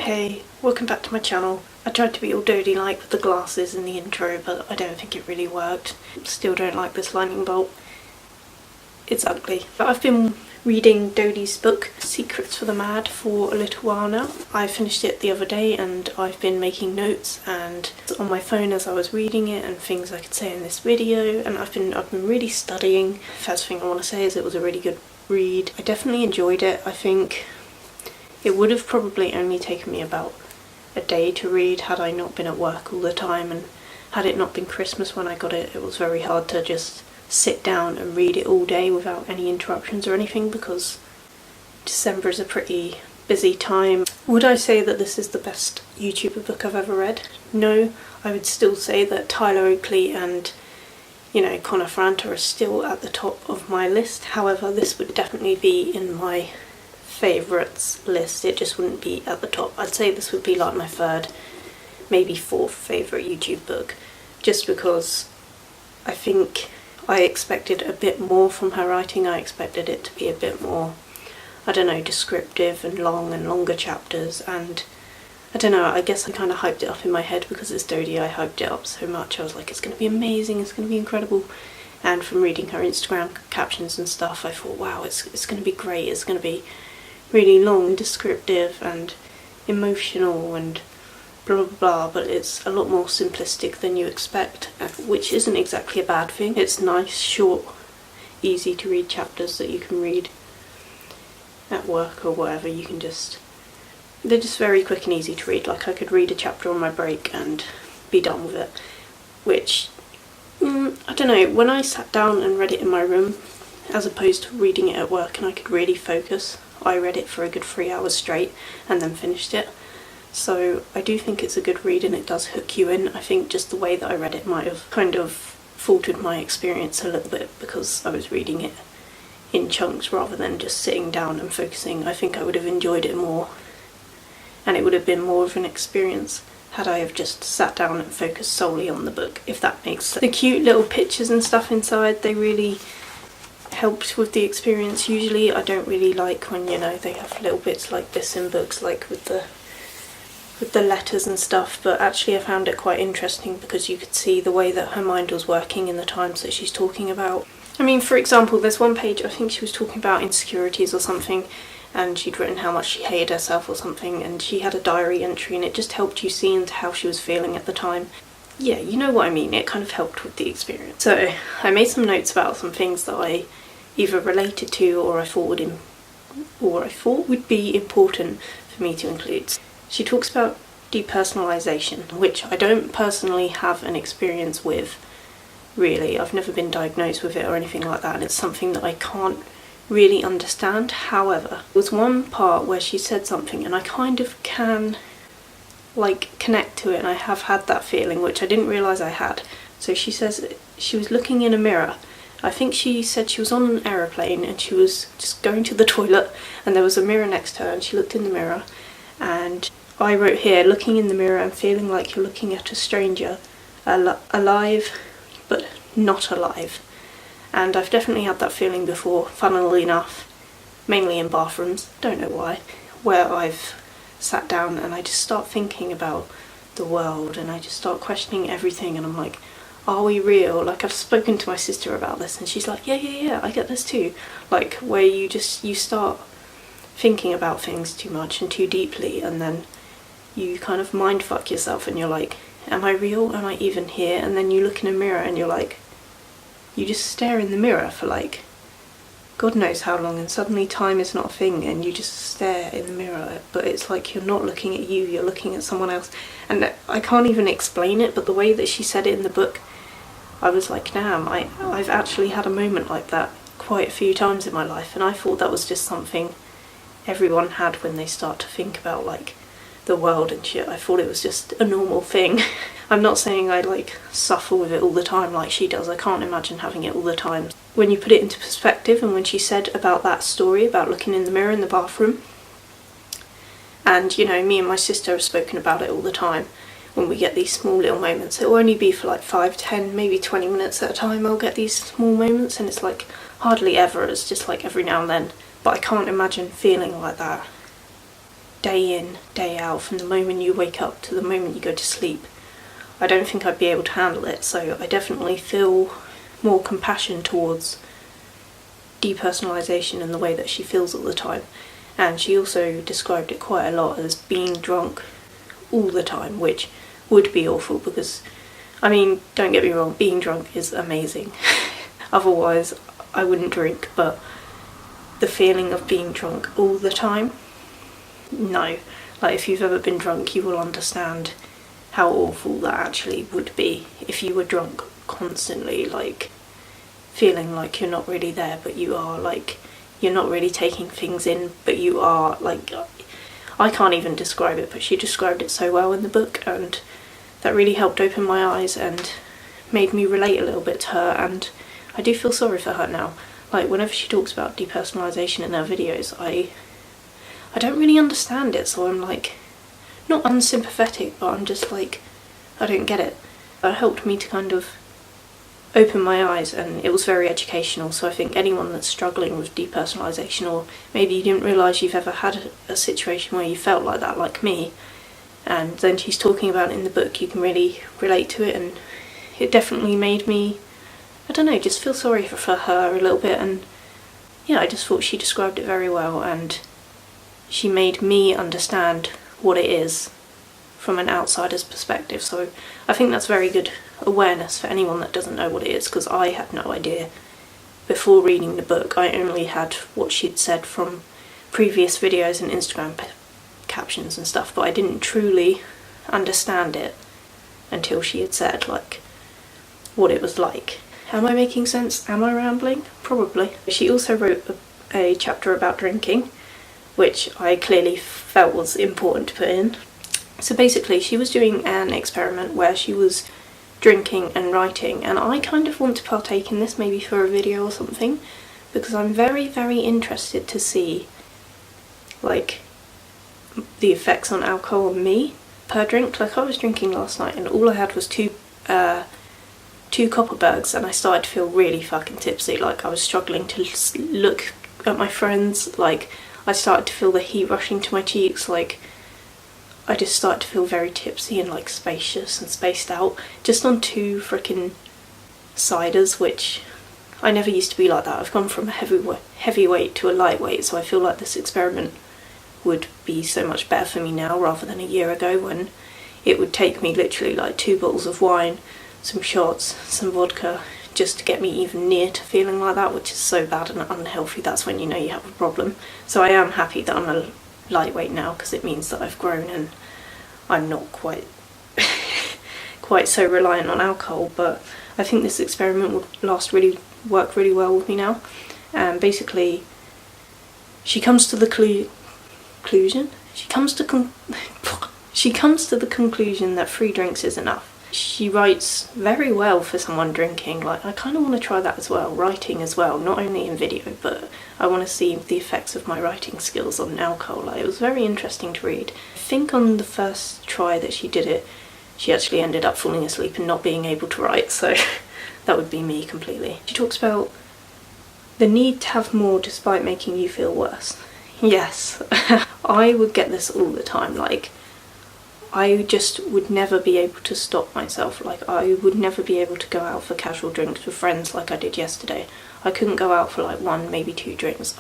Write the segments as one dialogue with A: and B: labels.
A: hey, welcome back to my channel. I tried to be all Dodie-like with the glasses in the intro, but I don't think it really worked. Still don't like this lightning bolt. It's ugly. But I've been reading Dodie's book, Secrets for the Mad, for a little while now. I finished it the other day and I've been making notes and on my phone as I was reading it and things I could say in this video, and I've been really studying. First thing I want to say is it was a really good read. I definitely enjoyed it. I think it would have probably only taken me about a day to read had I not been at work all the time, and had it not been Christmas when I got it, it was very hard to just sit down and read it all day without any interruptions or anything, because December is a pretty busy time. Would I say that this is the best YouTuber book I've ever read? No, I would still say that Tyler Oakley and, Connor Franta are still at the top of my list. However, this would definitely be in my favourites list. It just wouldn't be at the top. I'd say this would be like my third, maybe fourth favourite YouTube book, just because I think I expected a bit more from her writing. I expected it to be a bit more, I don't know, descriptive and long and longer chapters, and I don't know, I guess I kind of hyped it up in my head because it's Dodie. I hyped it up so much. I was like, it's going to be amazing, it's going to be incredible. And from reading her Instagram captions and stuff, I thought, wow, it's going to be great. It's going to be really long and descriptive and emotional and blah blah blah, but it's a lot more simplistic than you expect, which isn't exactly a bad thing. It's nice, short, easy to read chapters that you can read at work or whatever. They're just very quick and easy to read. Like, I could read a chapter on my break and be done with it, which I don't know, when I sat down and read it in my room as opposed to reading it at work and I could really focus, I read it for a good 3 hours straight and then finished it. So I do think it's a good read and it does hook you in. I think just the way that I read it might have kind of faltered my experience a little bit because I was reading it in chunks rather than just sitting down and focusing. I think I would have enjoyed it more and it would have been more of an experience had I have just sat down and focused solely on the book, if that makes sense. The cute little pictures and stuff inside, they really helped with the experience. Usually I don't really like when, they have little bits like this in books, like with the letters and stuff, but actually I found it quite interesting because you could see the way that her mind was working in the times that she's talking about. I mean, for example, there's one page, I think she was talking about insecurities or something, and she'd written how much she hated herself or something, and she had a diary entry and it just helped you see into how she was feeling at the time. Yeah, you know what I mean, it kind of helped with the experience. So I made some notes about some things that I either related to or I thought would be important for me to include. She talks about depersonalisation, which I don't personally have an experience with, really. I've never been diagnosed with it or anything like that, and it's something that I can't really understand. However, there was one part where she said something and I kind of can connect to it, and I have had that feeling, which I didn't realise I had. So she says she was looking in a mirror. I think she said she was on an aeroplane and she was just going to the toilet and there was a mirror next to her and she looked in the mirror, and I wrote here, looking in the mirror and feeling like you're looking at a stranger, alive but not alive. And I've definitely had that feeling before, funnily enough, mainly in bathrooms, don't know why, where I've sat down and I just start thinking about the world and I just start questioning everything, and I'm like, are we real? Like, I've spoken to my sister about this and she's like, yeah, I get this too. Like, where you start thinking about things too much and too deeply, and then you kind of mindfuck yourself and you're like, am I real? Am I even here? And then you look in a mirror and you're like, you just stare in the mirror for like God knows how long, and suddenly time is not a thing and you just stare in the mirror, but it's like you're not looking at you, you're looking at someone else. And I can't even explain it, but the way that she said it in the book, I was like, damn, I've actually had a moment like that quite a few times in my life, and I thought that was just something everyone had when they start to think about like the world and shit. I thought it was just a normal thing. I'm not saying I suffer with it all the time like she does. I can't imagine having it all the time. When you put it into perspective, and when she said about that story about looking in the mirror in the bathroom, and me and my sister have spoken about it all the time, when we get these small little moments. It'll only be for like 5, 10, maybe 20 minutes at a time I'll get these small moments, and it's like hardly ever, it's just like every now and then. But I can't imagine feeling like that day in, day out, from the moment you wake up to the moment you go to sleep, I don't think I'd be able to handle it. So I definitely feel more compassion towards depersonalisation and the way that she feels all the time. And she also described it quite a lot as being drunk all the time, which would be awful because, I mean, don't get me wrong, being drunk is amazing. Otherwise, I wouldn't drink, but the feeling of being drunk all the time, no. Like, if you've ever been drunk, you will understand how awful that actually would be if you were drunk constantly, like, feeling like you're not really there, but you are, like, you're not really taking things in, but you are, like, I can't even describe it, but she described it so well in the book, and that really helped open my eyes and made me relate a little bit to her, and I do feel sorry for her now. Like, whenever she talks about depersonalisation in her videos, I don't really understand it, so I'm like, not unsympathetic, but I'm just like, I don't get it. It helped me to kind of open my eyes, and it was very educational, so I think anyone that's struggling with depersonalisation, or maybe you didn't realise you've ever had a situation where you felt like that, like me, and then she's talking about it in the book, you can really relate to it, and it definitely made me, I don't know, just feel sorry for her a little bit, and yeah, I just thought she described it very well, and she made me understand what it is from an outsider's perspective, so I think that's very good awareness for anyone that doesn't know what it is, because I had no idea before reading the book. I only had what she'd said from previous videos and Instagram captions and stuff, but I didn't truly understand it until she had said, like, what it was like. Am I making sense? Am I rambling? Probably. She also wrote a chapter about drinking, which I clearly felt was important to put in. So basically, she was doing an experiment where she was drinking and writing, and I kind of want to partake in this, maybe for a video or something, because I'm very, very interested to see, like, the effects on alcohol on me per drink. Like, I was drinking last night and all I had was two Copperbergs, and I started to feel really fucking tipsy. Like, I was struggling to look at my friends, like, I started to feel the heat rushing to my cheeks, like, I just started to feel very tipsy and, like, spacious and spaced out, just on 2 frickin' ciders, which I never used to be like that. I've gone from a heavyweight to a lightweight, so I feel like this experiment would be so much better for me now rather than a year ago, when it would take me literally like 2 bottles of wine, some shots, some vodka, just to get me even near to feeling like that, which is so bad and unhealthy. That's when you know you have a problem. So I am happy that I'm a lightweight now, because it means that I've grown and I'm not quite so reliant on alcohol. But I think this experiment would work really well with me now. And basically, she comes to the conclusion that 3 drinks is enough. She writes very well for someone drinking. Like, I kind of want to try that as well, writing as well, not only in video, but I want to see the effects of my writing skills on alcohol. Like, it was very interesting to read. I think on the first try that she did it, she actually ended up falling asleep and not being able to write, so that would be me completely. She talks about the need to have more despite making you feel worse. Yes, I would get this all the time. Like, I just would never be able to stop myself. Like, I would never be able to go out for casual drinks with friends like I did yesterday. I couldn't go out for like 1, maybe 2 drinks.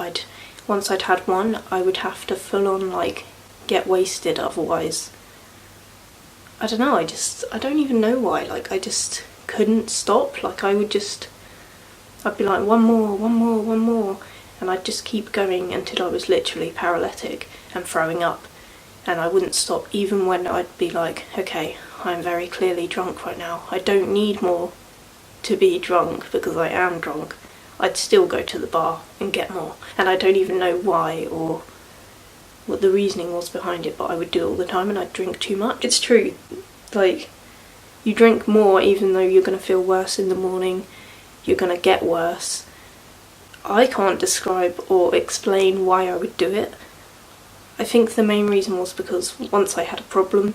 A: Once I'd had one, I would have to full on, like, get wasted, otherwise, I don't know, I don't even know why. Like, I just couldn't stop. Like, I'd be like, one more, and I'd just keep going until I was literally paralytic and throwing up. And I wouldn't stop, even when I'd be like, okay, I'm very clearly drunk right now. I don't need more to be drunk because I am drunk. I'd still go to the bar and get more. And I don't even know why or what the reasoning was behind it, but I would do it all the time, and I'd drink too much. It's true, like, you drink more even though you're going to feel worse in the morning, you're going to get worse. I can't describe or explain why I would do it. I think the main reason was because once I had a problem,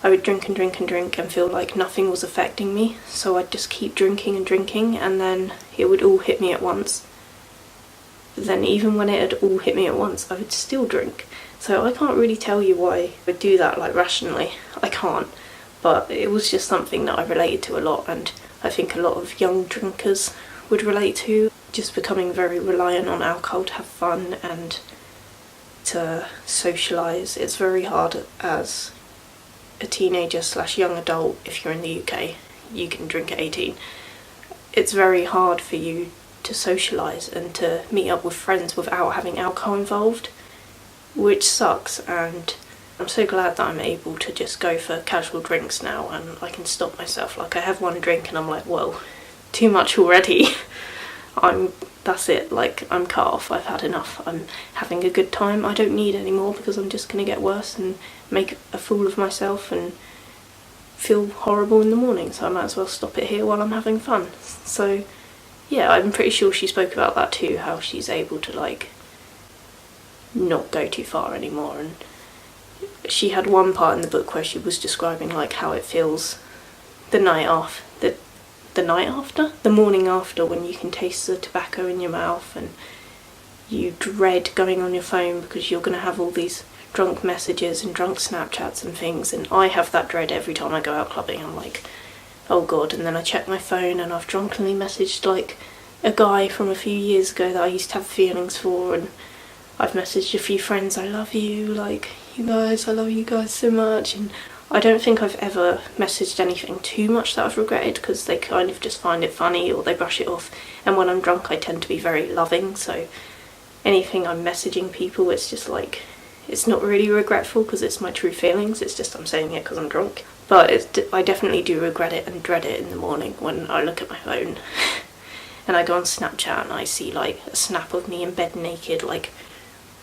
A: I would drink and drink and drink and feel like nothing was affecting me, so I'd just keep drinking and drinking, and then it would all hit me at once. But then even when it had all hit me at once, I would still drink. So I can't really tell you why I would do that, like, rationally. I can't. But it was just something that I related to a lot, and I think a lot of young drinkers would relate to. Just becoming very reliant on alcohol to have fun and to socialise. It's very hard as a teenager / young adult. If you're in the UK, you can drink at 18. It's very hard for you to socialise and to meet up with friends without having alcohol involved, which sucks. And I'm so glad that I'm able to just go for casual drinks now, and I can stop myself. Like, I have one drink and I'm like, whoa, too much already. That's it, like, I'm cut off, I've had enough, I'm having a good time, I don't need any more because I'm just going to get worse and make a fool of myself and feel horrible in the morning, so I might as well stop it here while I'm having fun. So yeah, I'm pretty sure she spoke about that too, how she's able to, like, not go too far anymore. And she had one part in the book where she was describing, like, how it feels the night off, the night after? The morning after, when you can taste the tobacco in your mouth and you dread going on your phone because you're going to have all these drunk messages and drunk Snapchats and things, and I have that dread every time I go out clubbing. I'm like, oh god, and then I check my phone and I've drunkenly messaged, like, a guy from a few years ago that I used to have feelings for, and I've messaged a few friends, I love you, like, you guys, I love you guys so much. And I don't think I've ever messaged anything too much that I've regretted, because they kind of just find it funny or they brush it off. And when I'm drunk, I tend to be very loving, so anything I'm messaging people, it's just like, it's not really regretful because it's my true feelings, it's just I'm saying it because I'm drunk. But I definitely do regret it and dread it in the morning when I look at my phone and I go on Snapchat and I see, like, a snap of me in bed naked, like,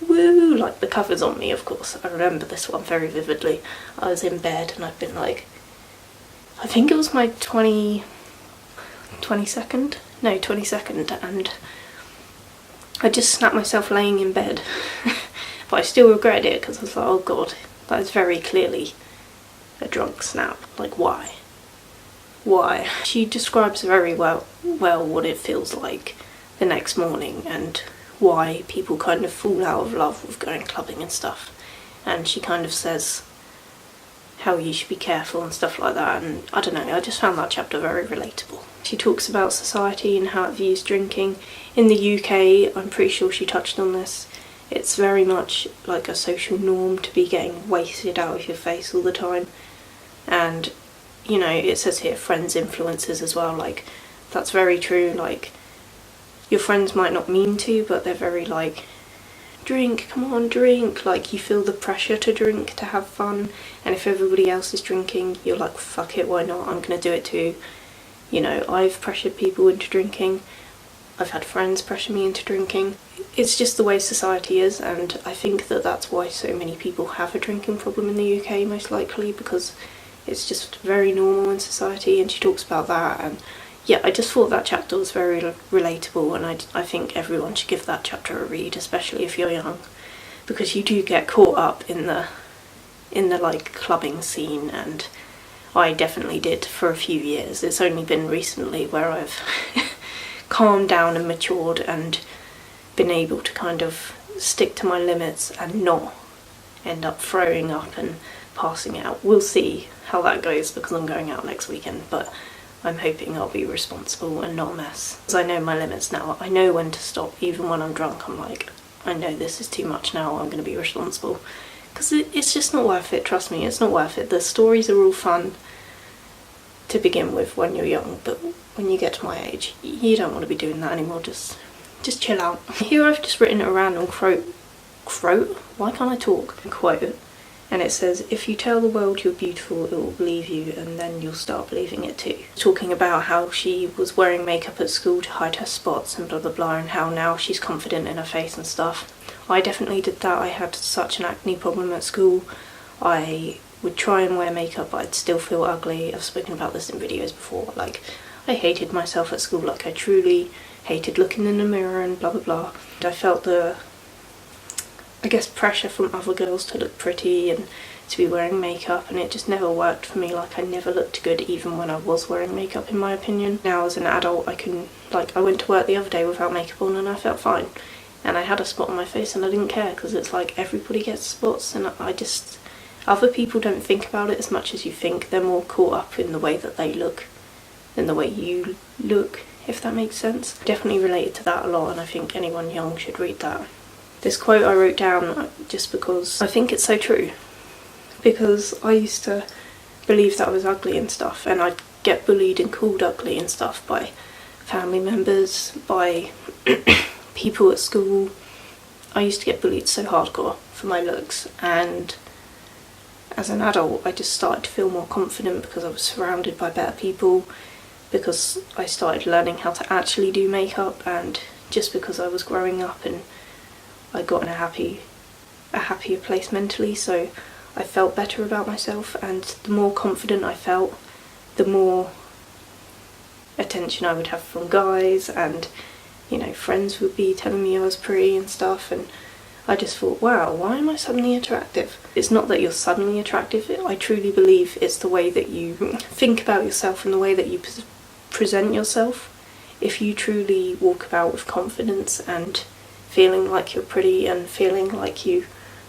A: woo, like, the cover's on me, of course. I remember this one very vividly. I was in bed and I'd been, like, I think it was my 22nd, and I just snapped myself laying in bed. But I still regret it because I was like, oh god, that is very clearly a drunk snap. Like, why? Why? She describes very well what it feels like the next morning and why people kind of fall out of love with going clubbing and stuff. And she kind of says how you should be careful and stuff like that, and I don't know, I just found that chapter very relatable. She talks about society and how it views drinking. In the UK, I'm pretty sure she touched on this, it's very much like a social norm to be getting wasted out of your face all the time. And, you know, it says here friends influences as well, like, that's very true. Like, your friends might not mean to, but they're very like, drink, come on, drink. Like, you feel the pressure to drink, to have fun, and if everybody else is drinking, you're like, fuck it, why not, I'm gonna do it too. You know, I've pressured people into drinking, I've had friends pressure me into drinking. It's just the way society is, and I think that that's why so many people have a drinking problem in the UK, most likely, because it's just very normal in society. And she talks about that, and yeah, I just thought that chapter was very relatable, and I think everyone should give that chapter a read, especially if you're young, because you do get caught up in the like clubbing scene, and I definitely did for a few years. It's only been recently where I've calmed down and matured and been able to kind of stick to my limits and not end up throwing up and passing out. We'll see how that goes because I'm going out next weekend, but I'm hoping I'll be responsible and not a mess. Because I know my limits now. I know when to stop. Even when I'm drunk, I'm like, I know this is too much now, I'm going to be responsible. Because it's just not worth it, trust me, it's not worth it. The stories are all fun to begin with when you're young, but when you get to my age, you don't want to be doing that anymore, just chill out. Here I've just written a random quote? Why can't I talk? Quote. And it says, if you tell the world you're beautiful, it will believe you, and then you'll start believing it too. Talking about how she was wearing makeup at school to hide her spots and blah blah blah, and how now she's confident in her face and stuff. I definitely did that. I had such an acne problem at school. I would try and wear makeup, but I'd still feel ugly. I've spoken about this in videos before. Like, I hated myself at school. Like, I truly hated looking in the mirror and blah blah blah. And I felt the, I guess, pressure from other girls to look pretty and to be wearing makeup, and it just never worked for me. Like, I never looked good even when I was wearing makeup, in my opinion. Now as an adult, I can, like, I went to work the other day without makeup on and I felt fine. and I had a spot on my face and I didn't care, because it's like everybody gets spots, and other people don't think about it as much as you think. They're more caught up in the way that they look than the way you look, if that makes sense. Definitely related to that a lot, and I think anyone young should read that. This quote I wrote down just because I think it's so true, because I used to believe that I was ugly and stuff, and I'd get bullied and called ugly and stuff by family members, by people at school. I used to get bullied so hardcore for my looks, and as an adult I just started to feel more confident because I was surrounded by better people, because I started learning how to actually do makeup, and just because I was growing up and I got in a happier place mentally, so I felt better about myself, and the more confident I felt, the more attention I would have from guys, and friends would be telling me I was pretty and stuff, and I just thought, wow, why am I suddenly attractive? It's not that you're suddenly attractive, I truly believe it's the way that you think about yourself and the way that you present yourself. If you truly walk about with confidence and feeling like you're pretty and feeling like you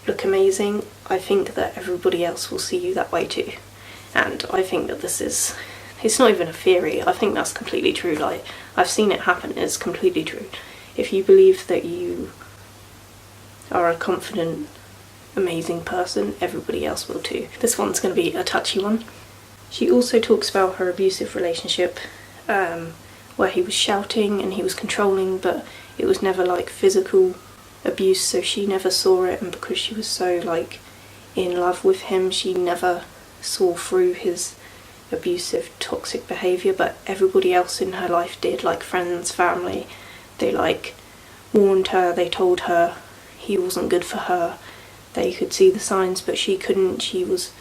A: look amazing, I think that everybody else will see you that way too. And I think that it's not even a theory, I think that's completely true. Like, I've seen it happen, it's completely true. If you believe that you are a confident, amazing person, everybody else will too. This one's going to be a touchy one. She also talks about her abusive relationship, where he was shouting and he was controlling, but it was never like physical abuse, so she never saw it, and because she was so like in love with him, she never saw through his abusive, toxic behaviour, but everybody else in her life did, like friends, family. They like warned her, they told her he wasn't good for her, they could see the signs but she couldn't. She was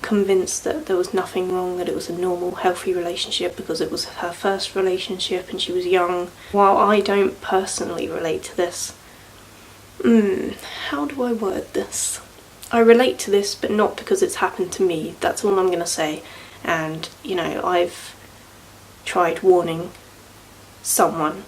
A: convinced that there was nothing wrong, that it was a normal, healthy relationship because it was her first relationship and she was young. While I don't personally relate to this, how do I word this? I relate to this, but not because it's happened to me, that's all I'm going to say. And, I've tried warning someone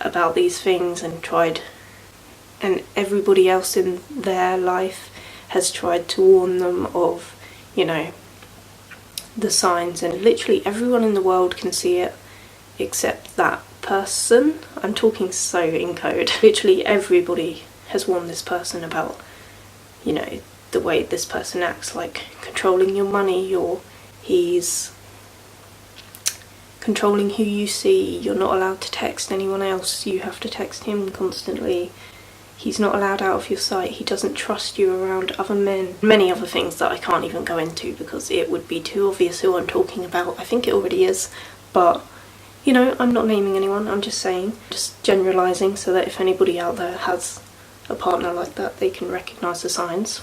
A: about these things and everybody else in their life has tried to warn them of, the signs, and literally everyone in the world can see it except that person. I'm talking so in code. Literally everybody has warned this person about, the way this person acts, like controlling your money, or he's controlling who you see, you're not allowed to text anyone else, you have to text him constantly, he's not allowed out of your sight, he doesn't trust you around other men, many other things that I can't even go into because it would be too obvious who I'm talking about. I think it already is, but I'm not naming anyone, I'm just saying, just generalising, so that if anybody out there has a partner like that, they can recognise the signs.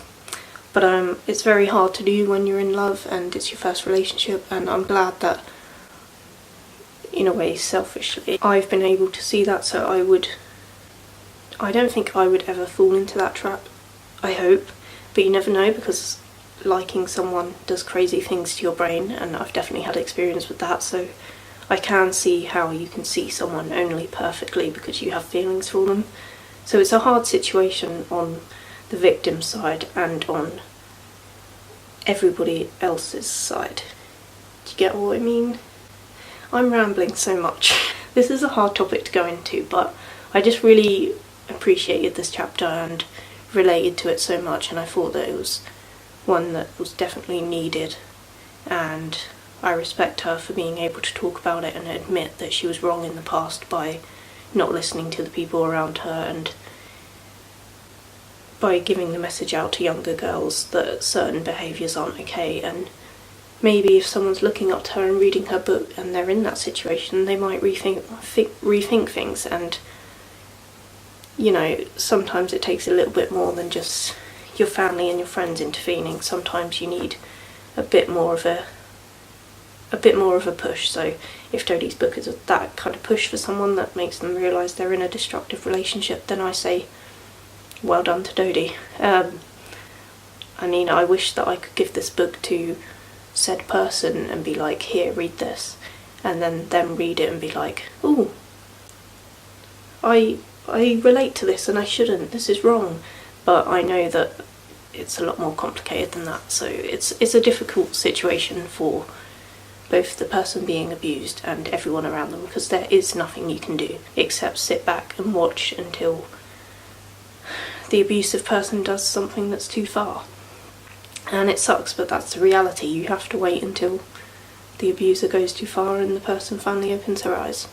A: But it's very hard to do when you're in love and it's your first relationship, and I'm glad that, in a way, selfishly, I've been able to see that, so I don't think I would ever fall into that trap. I hope, but you never know, because liking someone does crazy things to your brain, and I've definitely had experience with that, so I can see how you can see someone only perfectly because you have feelings for them. So it's a hard situation on the victim's side and on everybody else's side. Do you get what I mean? I'm rambling so much. This is a hard topic to go into, but I just really appreciated this chapter and related to it so much, and I thought that it was one that was definitely needed, and I respect her for being able to talk about it and admit that she was wrong in the past by not listening to the people around her, and by giving the message out to younger girls that certain behaviours aren't okay. And maybe if someone's looking up to her and reading her book and they're in that situation, they might rethink things. And sometimes it takes a little bit more than just your family and your friends intervening. Sometimes you need a bit more of a push. So if Dodie's book is that kind of push for someone that makes them realise they're in a destructive relationship, then I say well done to Dodie. I wish that I could give this book to said person and be like, here, read this, and then them read it and be like, ooh, I I relate to this and I shouldn't, this is wrong. But I know that it's a lot more complicated than that, so it's a difficult situation for both the person being abused and everyone around them, because there is nothing you can do except sit back and watch until the abusive person does something that's too far. And it sucks, but that's the reality. You have to wait until the abuser goes too far and the person finally opens her eyes.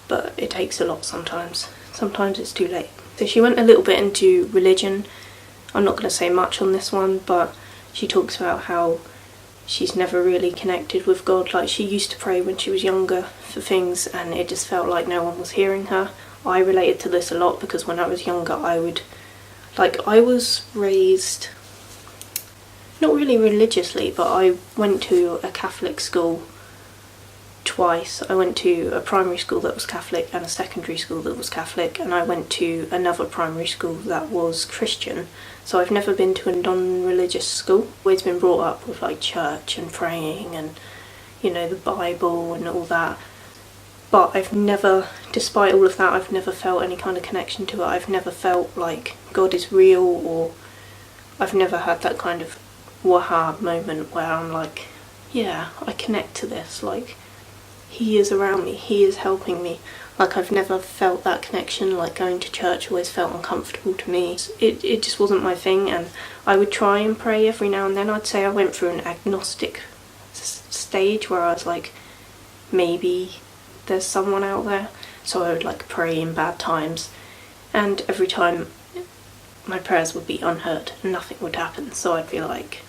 A: But it takes a lot sometimes. Sometimes it's too late. So she went a little bit into religion. I'm not going to say much on this one, but she talks about how she's never really connected with God. Like, she used to pray when she was younger for things and it just felt like no one was hearing her. I related to this a lot because when I was younger I was raised not really religiously, but I went to a Catholic school twice. I went to a primary school that was Catholic and a secondary school that was Catholic, and I went to another primary school that was Christian. So I've never been to a non-religious school. Always been brought up with like church and praying and, you know, the Bible and all that. But I've never, despite all of that, I've never felt any kind of connection to it. I've never felt like God is real, or I've never had that kind of waha moment where I'm like, yeah, I connect to this, like, he is around me, he is helping me. Like, I've never felt that connection. Like, going to church always felt uncomfortable to me. It just wasn't my thing, and I would try and pray every now and then. I'd say I went through an agnostic stage where I was like, maybe there's someone out there. So I would like pray in bad times, and every time my prayers would be unheard and nothing would happen. So I'd be like,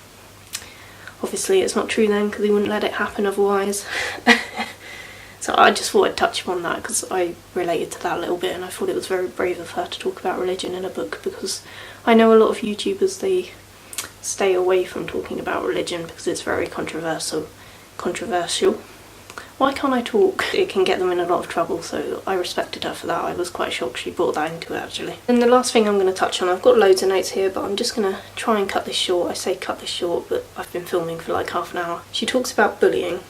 A: obviously it's not true then, because he wouldn't let it happen otherwise. So I just thought I'd touch upon that because I related to that a little bit, and I thought it was very brave of her to talk about religion in a book, because I know a lot of YouTubers, they stay away from talking about religion because it's very controversial. Why can't I talk? It can get them in a lot of trouble, so I respected her for that. I was quite shocked she brought that into it, actually. And the last thing I'm going to touch on, I've got loads of notes here, but I'm just going to try and cut this short. I say cut this short, but I've been filming for like half an hour. She talks about bullying.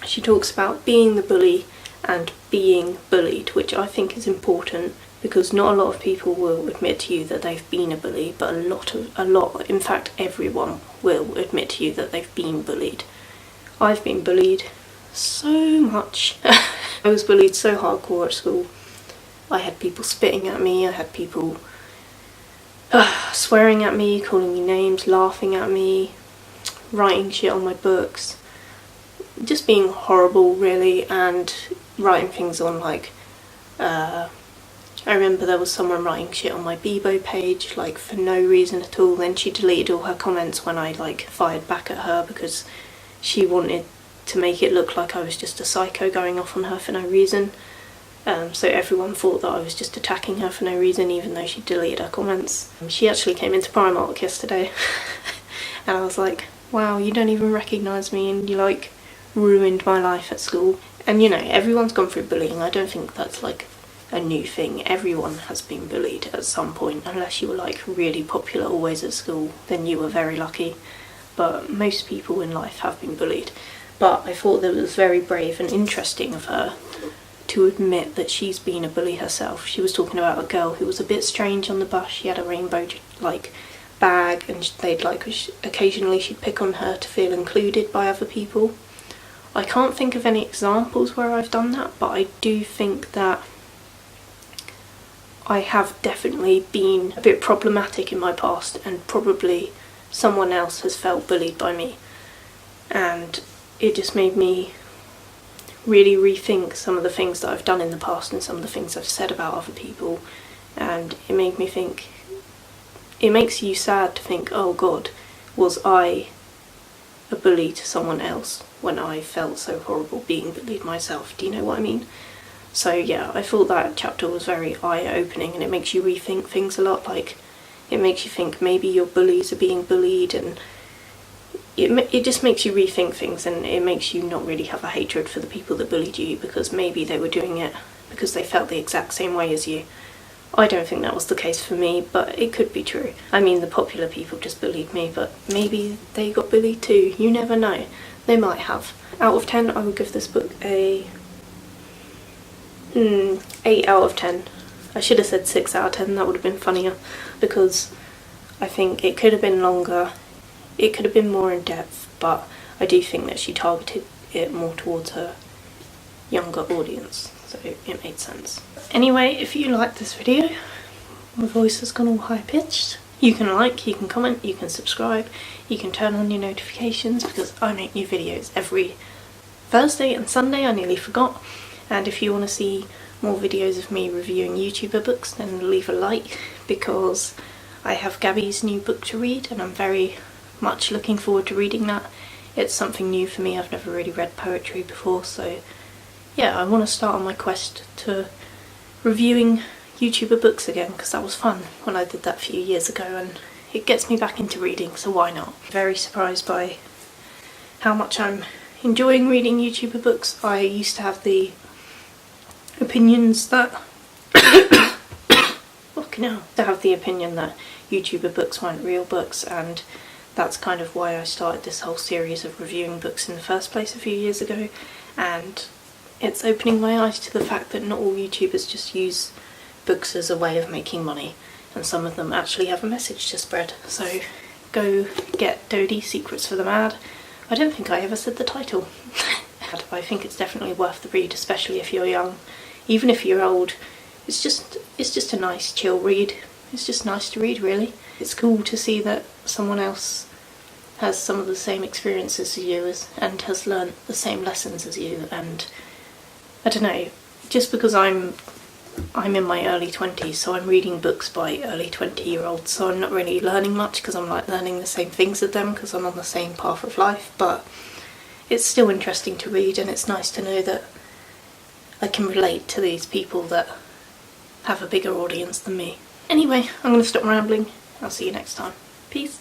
A: She talks about being the bully and being bullied, which I think is important, because not a lot of people will admit to you that they've been a bully, but in fact everyone will admit to you that they've been bullied. I've been bullied so much. I was bullied so hardcore at school. I had people spitting at me, I had people swearing at me, calling me names, laughing at me, writing shit on my books, just being horrible really, and writing things on like, I remember there was someone writing shit on my Bebo page, like for no reason at all. Then she deleted all her comments when I like fired back at her because she wanted to make it look like I was just a psycho going off on her for no reason. So everyone thought that I was just attacking her for no reason, even though she deleted her comments. She actually came into Primark yesterday and I was like, wow, you don't even recognise me and you like ruined my life at school. And you know, everyone's gone through bullying. I don't think that's like a new thing. Everyone has been bullied at some point, unless you were like really popular always at school, then you were very lucky. But most people in life have been bullied. But I thought that it was very brave and interesting of her to admit that she's been a bully herself. She was talking about a girl who was a bit strange on the bus. She had a rainbow like bag, and they'd like occasionally she'd pick on her to feel included by other people. I can't think of any examples where I've done that, but I do think that I have definitely been a bit problematic in my past, and probably someone else has felt bullied by me. And it just made me really rethink some of the things that I've done in the past and some of the things I've said about other people. And it made me think, it makes you sad to think, oh God, was I a bully to someone else when I felt so horrible being bullied myself? Do you know what I mean? So yeah, I thought that chapter was very eye-opening, and it makes you rethink things a lot. Like, it makes you think maybe your bullies are being bullied, and it just makes you rethink things, and it makes you not really have a hatred for the people that bullied you, because maybe they were doing it because they felt the exact same way as you. I don't think that was the case for me, but it could be true. I mean, the popular people just bullied me, but maybe they got bullied too. You never know. They might have. Out of 10, I would give this book a 8 out of 10. I should have said 6 out of 10, that would have been funnier, because I think it could have been longer, it could have been more in depth, but I do think that she targeted it more towards her younger audience, so it made sense. Anyway, if you like this video, my voice has gone all high-pitched, you can like, you can comment, you can subscribe, you can turn on your notifications, because I make new videos every Thursday and Sunday. I nearly forgot. And if you want to see more videos of me reviewing YouTuber books, then leave a like, because I have Gabby's new book to read and I'm very much looking forward to reading that. It's something new for me, I've never really read poetry before, so yeah, I want to start on my quest to reviewing YouTuber books again, because that was fun when I did that a few years ago and it gets me back into reading, so why not? Very surprised by how much I'm enjoying reading YouTuber books. I used to have the opinions that fucking hell, to have the opinion that YouTuber books weren't real books, and that's kind of why I started this whole series of reviewing books in the first place a few years ago, and it's opening my eyes to the fact that not all YouTubers just use books as a way of making money, and some of them actually have a message to spread. So go get Dodie, Secrets for the Mad. I don't think I ever said the title. I think it's definitely worth the read, especially if you're young. Even if you're old, it's just a nice chill read. It's just nice to read, really. It's cool to see that someone else has some of the same experiences as you and has learnt the same lessons as you, and I don't know, just because I'm in my early 20s, so I'm reading books by early 20-year-olds, so I'm not really learning much because I'm like learning the same things as them because I'm on the same path of life, but it's still interesting to read, and it's nice to know that I can relate to these people that have a bigger audience than me. Anyway, I'm going to stop rambling. I'll see you next time. Peace.